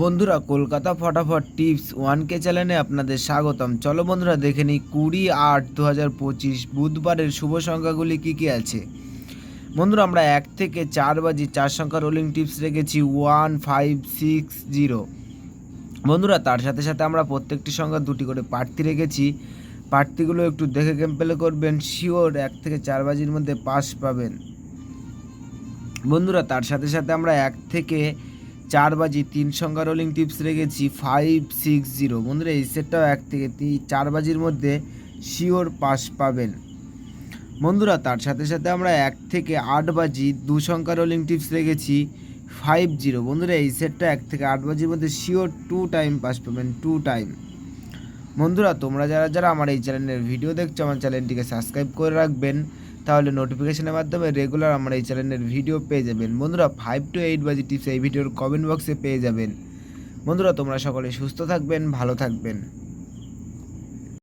বন্ধুরা, কলকাতা ফটাফট tips 1K চ্যানেলে আপনাদের স্বাগতম। চলো বন্ধুরা, দেখে নিই 20/8/2025 বুধবারের শুভ সংখ্যাগুলি কী কী আছে। বন্ধুরা, আমরা 1 থেকে 4 বাজি 4 সংখ্যা রোলিং টিপস রেখেছি 1560। বন্ধুরা, তার সাথে সাথে আমরা প্রত্যেকটি সংখ্যা দুটি করে প্রার্থী রেখেছি। প্রার্থীগুলো একটু দেখে গেম প্লে করবেন, শিওর 1 থেকে 4 বাজির মধ্যে পাস পাবেন। বন্ধুরা, তার সাথে সাথে আমরা 1 থেকে 4 বাজি 3 সংখ্যা রোলিং টিপস রেখেছি 560। বন্ধুরা, এই সেটটাও 1 থেকে 4 বাজির মধ্যে শিওর পাস পাবেন। বন্ধুরা, তার সাথে সাথে আমরা 1 থেকে 8 বাজি 2 সংখ্যা রোলিং টিপস রেখেছি 50। বন্ধুরা, এই সেটটা 1 থেকে 8 বাজির মধ্যে শিওর 2 টাইম পাস পাবেন, 2 টাইম। বন্ধুরা, তোমরা যারা যারা আমার এই চ্যানেলের ভিডিও দেখছো, আমার চ্যানেলটিকে সাবস্ক্রাইব করে রাখবেন, তাহলে নোটিফিকেশনের মাধ্যমে রেগুলার আমার এই চ্যানেলের ভিডিও পেয়ে যাবেন। বন্ধুরা, 5 to 8 বাজি টিপস এই ভিডিওর কমেন্ট বক্সে পেয়ে যাবেন। বন্ধুরা, তোমরা সকলে সুস্থ থাকবেন, ভালো থাকবেন।